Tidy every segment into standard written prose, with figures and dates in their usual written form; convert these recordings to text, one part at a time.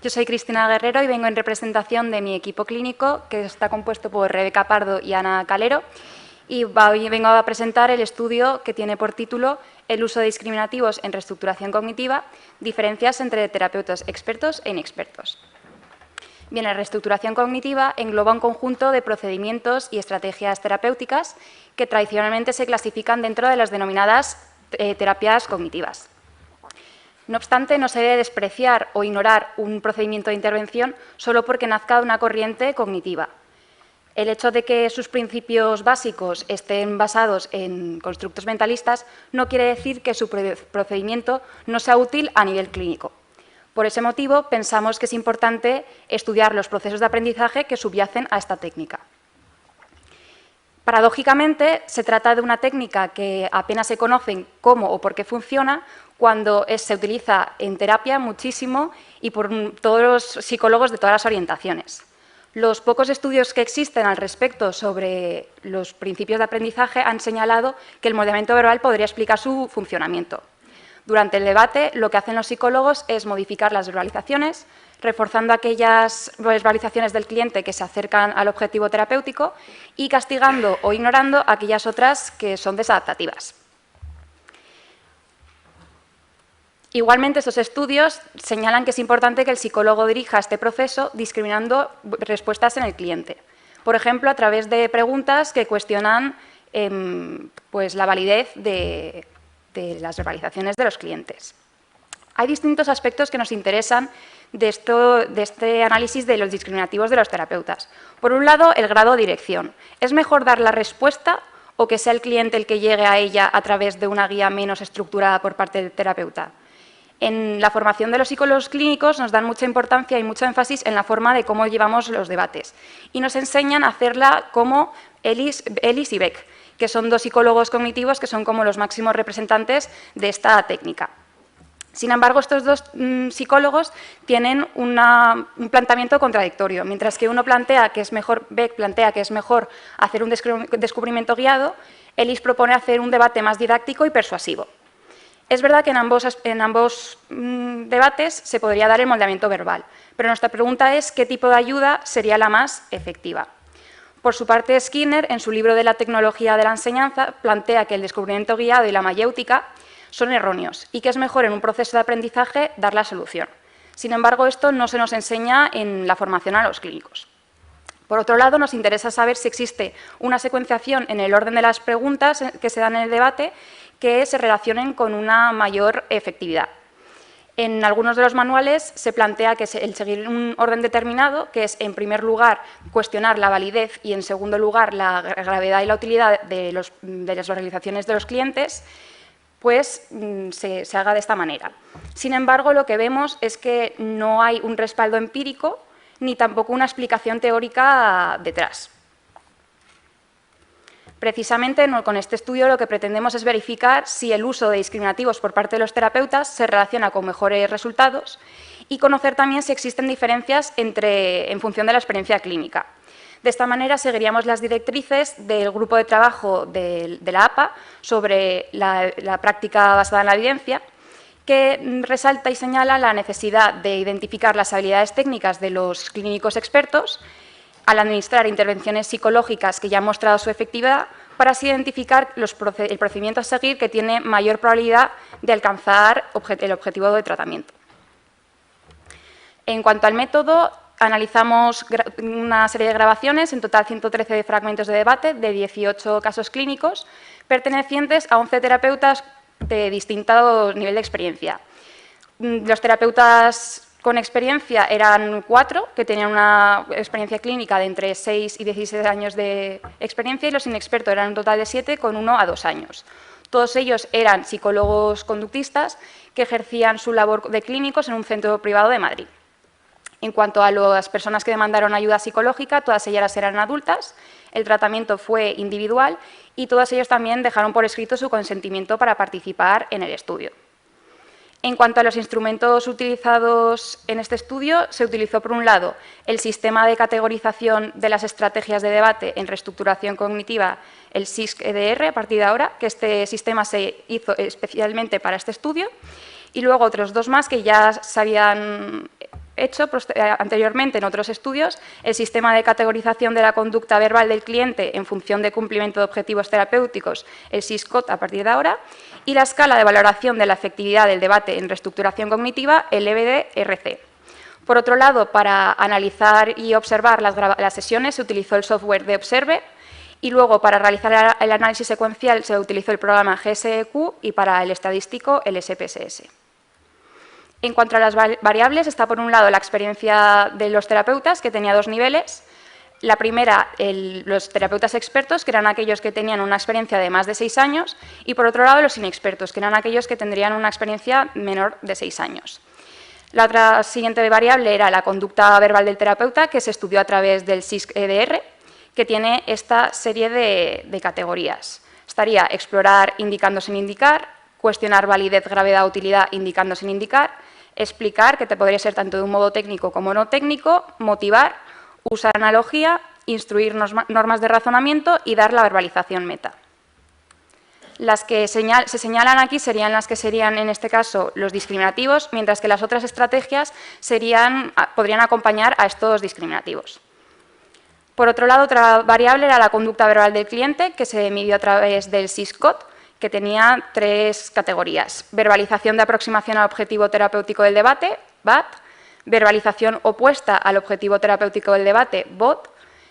Yo soy Cristina Guerrero y vengo en representación de mi equipo clínico, que está compuesto por Rebeca Pardo y Ana Calero, y hoy vengo a presentar el estudio que tiene por título El uso de discriminativos en reestructuración cognitiva, diferencias entre terapeutas expertos e inexpertos. Bien, la reestructuración cognitiva engloba un conjunto de procedimientos y estrategias terapéuticas que tradicionalmente se clasifican dentro de las denominadas terapias cognitivas. No obstante, no se debe despreciar o ignorar un procedimiento de intervención solo porque nazca de una corriente cognitiva. El hecho de que sus principios básicos estén basados en constructos mentalistas no quiere decir que su procedimiento no sea útil a nivel clínico. Por ese motivo, pensamos que es importante estudiar los procesos de aprendizaje que subyacen a esta técnica. Paradójicamente, se trata de una técnica que apenas se conoce cómo o por qué funciona cuando se utiliza en terapia muchísimo y por todos los psicólogos de todas las orientaciones. Los pocos estudios que existen al respecto sobre los principios de aprendizaje han señalado que el modelamiento verbal podría explicar su funcionamiento. Durante el debate, lo que hacen los psicólogos es modificar las verbalizaciones, reforzando aquellas verbalizaciones del cliente que se acercan al objetivo terapéutico y castigando o ignorando aquellas otras que son desadaptativas. Igualmente, estos estudios señalan que es importante que el psicólogo dirija este proceso discriminando respuestas en el cliente. Por ejemplo, a través de preguntas que cuestionan la validez de las verbalizaciones de los clientes. Hay distintos aspectos que nos interesan de este análisis de los discriminativos de los terapeutas. Por un lado, el grado de dirección. ¿Es mejor dar la respuesta o que sea el cliente el que llegue a ella a través de una guía menos estructurada por parte del terapeuta? En la formación de los psicólogos clínicos nos dan mucha importancia y mucho énfasis en la forma de cómo llevamos los debates y nos enseñan a hacerla como Ellis y Beck, que son dos psicólogos cognitivos que son como los máximos representantes de esta técnica. Sin embargo, estos dos psicólogos tienen un planteamiento contradictorio. Mientras que uno plantea que es mejor, Beck plantea que es mejor hacer un descubrimiento guiado, Ellis propone hacer un debate más didáctico y persuasivo. Es verdad que en ambos debates se podría dar el moldeamiento verbal, pero nuestra pregunta es qué tipo de ayuda sería la más efectiva. Por su parte, Skinner, en su libro de la tecnología de la enseñanza, plantea que el descubrimiento guiado y la mayéutica son erróneos y que es mejor en un proceso de aprendizaje dar la solución. Sin embargo, esto no se nos enseña en la formación a los clínicos. Por otro lado, nos interesa saber si existe una secuenciación en el orden de las preguntas que se dan en el debate que se relacionen con una mayor efectividad. En algunos de los manuales se plantea que el seguir un orden determinado, que es en primer lugar cuestionar la validez y en segundo lugar la gravedad y la utilidad de las organizaciones de los clientes, pues se haga de esta manera. Sin embargo, lo que vemos es que no hay un respaldo empírico ni tampoco una explicación teórica detrás. Precisamente con este estudio lo que pretendemos es verificar si el uso de discriminativos por parte de los terapeutas se relaciona con mejores resultados y conocer también si existen diferencias en función de la experiencia clínica. De esta manera seguiríamos las directrices del grupo de trabajo de la APA sobre la práctica basada en la evidencia, que resalta y señala la necesidad de identificar las habilidades técnicas de los clínicos expertos al administrar intervenciones psicológicas que ya han mostrado su efectividad, para así identificar el procedimiento a seguir que tiene mayor probabilidad de alcanzar el objetivo de tratamiento. En cuanto al método, analizamos una serie de grabaciones, en total 113 fragmentos de debate de 18 casos clínicos, pertenecientes a 11 terapeutas de distinto nivel de experiencia. Los terapeutas con experiencia eran 4, que tenían una experiencia clínica de entre 6 y 16 años de experiencia, y los inexpertos eran un total de 7, con 1 a 2 años. Todos ellos eran psicólogos conductistas que ejercían su labor de clínicos en un centro privado de Madrid. En cuanto a las personas que demandaron ayuda psicológica, todas ellas eran adultas, el tratamiento fue individual y todos ellos también dejaron por escrito su consentimiento para participar en el estudio. En cuanto a los instrumentos utilizados en este estudio, se utilizó, por un lado, el sistema de categorización de las estrategias de debate en reestructuración cognitiva, el SISC-EDR, a partir de ahora, que este sistema se hizo especialmente para este estudio, y luego otros 2 más que ya se habían hecho anteriormente en otros estudios, el sistema de categorización de la conducta verbal del cliente en función de cumplimiento de objetivos terapéuticos, el SISCOT a partir de ahora, y la escala de valoración de la efectividad del debate en reestructuración cognitiva, el EBD-RC. Por otro lado, para analizar y observar las sesiones se utilizó el software de Observe, y luego para realizar el análisis secuencial se utilizó el programa GSEQ y para el estadístico el SPSS. En cuanto a las variables, está por un lado la experiencia de los terapeutas, que tenía 2 niveles. La primera, los terapeutas expertos, que eran aquellos que tenían una experiencia de más de 6 años, y por otro lado los inexpertos, que eran aquellos que tendrían una experiencia menor de 6 años. La otra siguiente variable era la conducta verbal del terapeuta, que se estudió a través del SISC-EDR, que tiene esta serie de categorías. Estaría explorar indicando sin indicar, cuestionar validez, gravedad, utilidad indicando sin indicar, explicar, que te podría ser tanto de un modo técnico como no técnico, motivar, usar analogía, instruir normas de razonamiento y dar la verbalización meta. Las que se señalan aquí serían las que serían, en este caso, los discriminativos, mientras que las otras estrategias podrían acompañar a estos discriminativos. Por otro lado, otra variable era la conducta verbal del cliente, que se midió a través del SISCOT, que tenía 3 categorías: verbalización de aproximación al objetivo terapéutico del debate, BAT; verbalización opuesta al objetivo terapéutico del debate, BOT;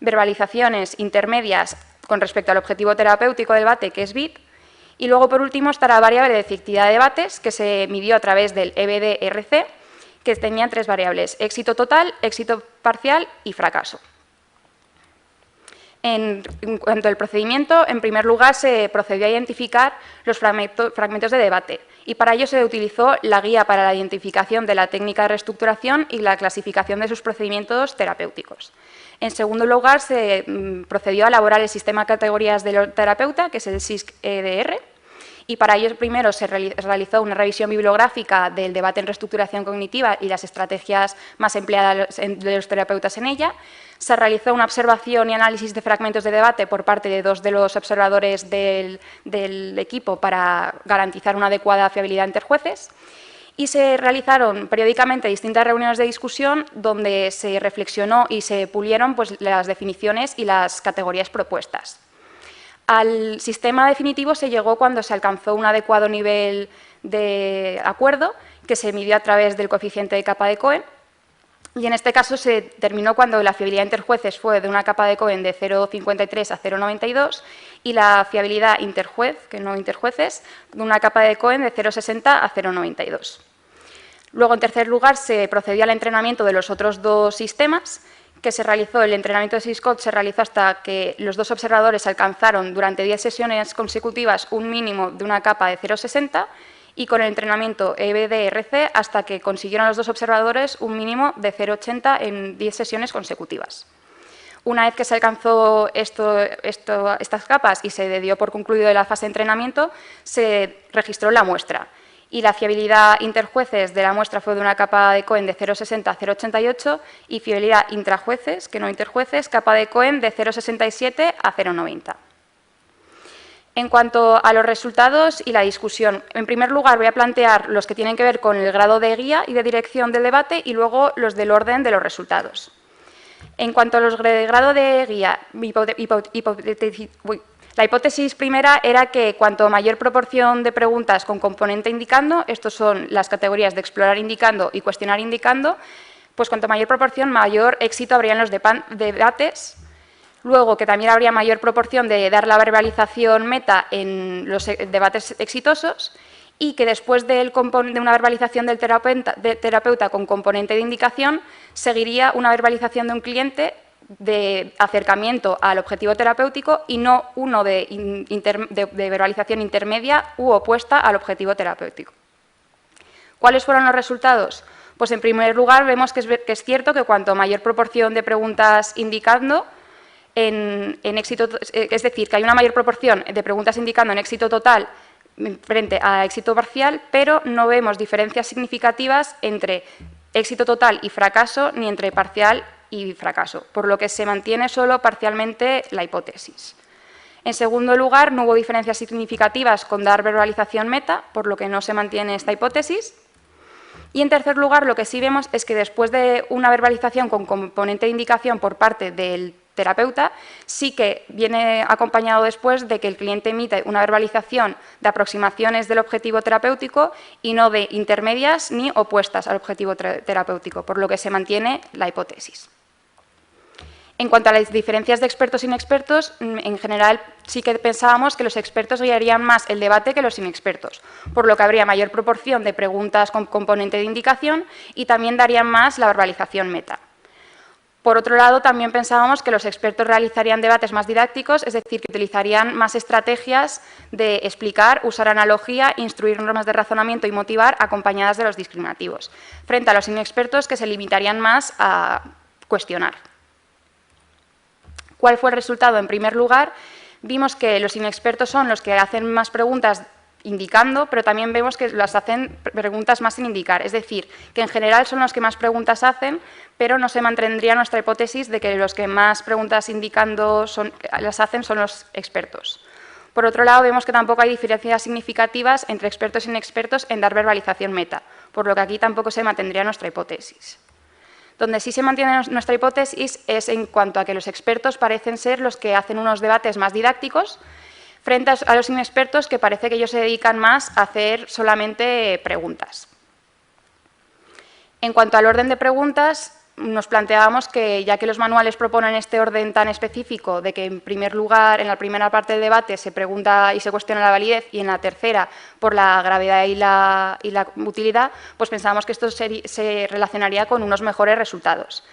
verbalizaciones intermedias con respecto al objetivo terapéutico del debate, que es BIT; y luego, por último, está la variable de efectividad de debates, que se midió a través del EBD-RC, que tenía 3 variables: éxito total, éxito parcial y fracaso. En cuanto al procedimiento, en primer lugar se procedió a identificar los fragmentos de debate, y para ello se utilizó la guía para la identificación de la técnica de reestructuración y la clasificación de sus procedimientos terapéuticos. En segundo lugar, se procedió a elaborar el sistema de categorías del terapeuta, que es el SISC-EDR, y para ello primero se realizó una revisión bibliográfica del debate en reestructuración cognitiva y las estrategias más empleadas de los terapeutas en ella. Se realizó una observación y análisis de fragmentos de debate por parte de 2 de los observadores del equipo para garantizar una adecuada fiabilidad entre jueces. Y se realizaron periódicamente distintas reuniones de discusión donde se reflexionó y se pulieron las definiciones y las categorías propuestas. Al sistema definitivo se llegó cuando se alcanzó un adecuado nivel de acuerdo, que se midió a través del coeficiente de capa de Cohen, y en este caso se terminó cuando la fiabilidad interjueces fue de una capa de Cohen de 0,53 a 0,92 y la fiabilidad interjuez, que no interjueces, de una capa de Cohen de 0,60 a 0,92. Luego, en tercer lugar, se procedió al entrenamiento de los otros 2 sistemas, que se realizó. El entrenamiento de SISCOT se realizó hasta que los 2 observadores alcanzaron durante 10 sesiones consecutivas un mínimo de una capa de 0,60, y con el entrenamiento EBD-RC hasta que consiguieron los 2 observadores un mínimo de 0,80 en 10 sesiones consecutivas. Una vez que se alcanzó estas capas y se dio por concluido la fase de entrenamiento, se registró la muestra. Y la fiabilidad interjueces de la muestra fue de una capa de Cohen de 0,60 a 0,88 y fiabilidad intrajueces, que no interjueces, capa de Cohen de 0,67 a 0,90. En cuanto a los resultados y la discusión, en primer lugar voy a plantear los que tienen que ver con el grado de guía y de dirección del debate y luego los del orden de los resultados. En cuanto a los de grado de guía, la hipótesis primera era que cuanto mayor proporción de preguntas con componente indicando, estos son las categorías de explorar indicando y cuestionar indicando, pues cuanto mayor proporción, mayor éxito habría en los debates. Luego, que también habría mayor proporción de dar la verbalización meta en los debates exitosos y que después de una verbalización del terapeuta con componente de indicación, seguiría una verbalización de un cliente de acercamiento al objetivo terapéutico y no uno de verbalización intermedia u opuesta al objetivo terapéutico. ¿Cuáles fueron los resultados? Pues en primer lugar vemos que es cierto que cuanto mayor proporción de preguntas indicando en éxito, es decir, que hay una mayor proporción de preguntas indicando en éxito total frente a éxito parcial, pero no vemos diferencias significativas entre éxito total y fracaso ni entre parcial y fracaso, por lo que se mantiene solo parcialmente la hipótesis. En segundo lugar, no hubo diferencias significativas con dar verbalización meta, por lo que no se mantiene esta hipótesis. Y en tercer lugar, lo que sí vemos es que después de una verbalización con componente de indicación por parte del terapeuta, sí que viene acompañado después de que el cliente emite una verbalización de aproximaciones del objetivo terapéutico y no de intermedias ni opuestas al objetivo terapéutico, por lo que se mantiene la hipótesis. En cuanto a las diferencias de expertos e inexpertos, en general sí que pensábamos que los expertos guiarían más el debate que los inexpertos, por lo que habría mayor proporción de preguntas con componente de indicación y también darían más la verbalización meta. Por otro lado, también pensábamos que los expertos realizarían debates más didácticos, es decir, que utilizarían más estrategias de explicar, usar analogía, instruir normas de razonamiento y motivar acompañadas de los discriminativos, frente a los inexpertos que se limitarían más a cuestionar. ¿Cuál fue el resultado? En primer lugar, vimos que los inexpertos son los que hacen más preguntas indicando, pero también vemos que las hacen preguntas más sin indicar. Es decir, que en general son los que más preguntas hacen, pero no se mantendría nuestra hipótesis de que los que más preguntas indicando las hacen son los expertos. Por otro lado, vemos que tampoco hay diferencias significativas entre expertos e inexpertos en dar verbalización meta, por lo que aquí tampoco se mantendría nuestra hipótesis. Donde sí se mantiene nuestra hipótesis es en cuanto a que los expertos parecen ser los que hacen unos debates más didácticos frente a los inexpertos, que parece que ellos se dedican más a hacer solamente preguntas. En cuanto al orden de preguntas, nos planteábamos que, ya que los manuales proponen este orden tan específico de que, en primer lugar, en la primera parte del debate se pregunta y se cuestiona la validez y en la tercera por la gravedad y la utilidad, pues pensábamos que esto se relacionaría con unos mejores resultados.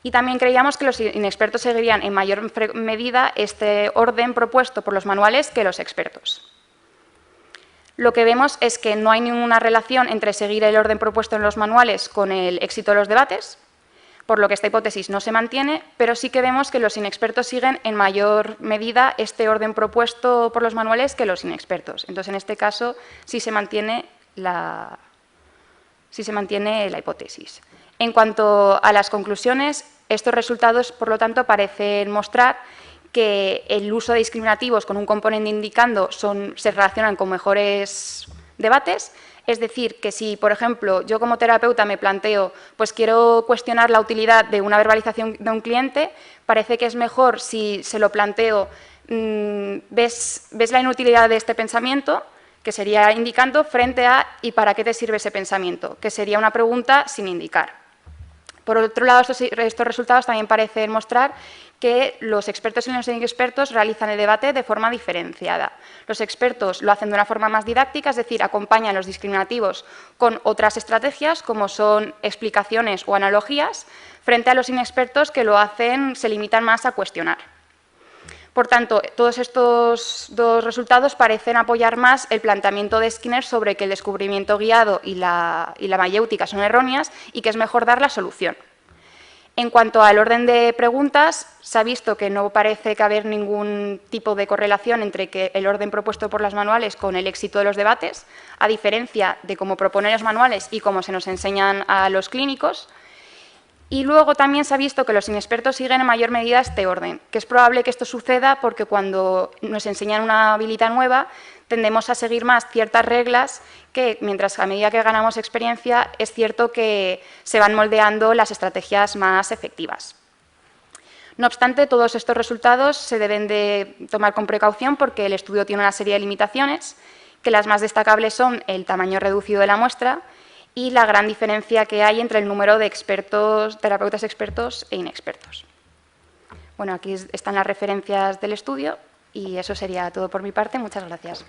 Y también creíamos que los inexpertos seguirían en mayor medida este orden propuesto por los manuales que los expertos. Lo que vemos es que no hay ninguna relación entre seguir el orden propuesto en los manuales con el éxito de los debates, por lo que esta hipótesis no se mantiene, pero sí que vemos que los inexpertos siguen en mayor medida este orden propuesto por los manuales que los inexpertos. Entonces, en este caso, sí se mantiene la hipótesis. En cuanto a las conclusiones, estos resultados, por lo tanto, parecen mostrar que el uso de discriminativos con un componente indicando se relacionan con mejores debates. Es decir, que si, por ejemplo, yo como terapeuta me planteo, pues quiero cuestionar la utilidad de una verbalización de un cliente, parece que es mejor si se lo planteo, ¿ves la inutilidad de este pensamiento?, que sería indicando, frente a ¿y para qué te sirve ese pensamiento?, que sería una pregunta sin indicar. Por otro lado, estos resultados también parecen mostrar que los expertos y los inexpertos realizan el debate de forma diferenciada. Los expertos lo hacen de una forma más didáctica, es decir, acompañan los discriminativos con otras estrategias, como son explicaciones o analogías, frente a los inexpertos que lo hacen, se limitan más a cuestionar. Por tanto, todos estos dos resultados parecen apoyar más el planteamiento de Skinner sobre que el descubrimiento guiado y la mayéutica son erróneas y que es mejor dar la solución. En cuanto al orden de preguntas, se ha visto que no parece haber ningún tipo de correlación entre el orden propuesto por los manuales con el éxito de los debates, a diferencia de cómo proponen los manuales y cómo se nos enseñan a los clínicos. Y luego también se ha visto que los inexpertos siguen en mayor medida este orden, que es probable que esto suceda porque cuando nos enseñan una habilidad nueva tendemos a seguir más ciertas reglas que, mientras a medida que ganamos experiencia, es cierto que se van moldeando las estrategias más efectivas. No obstante, todos estos resultados se deben de tomar con precaución porque el estudio tiene una serie de limitaciones, que las más destacables son el tamaño reducido de la muestra y la gran diferencia que hay entre el número de terapeutas expertos e inexpertos. Bueno, aquí están las referencias del estudio y eso sería todo por mi parte. Muchas gracias.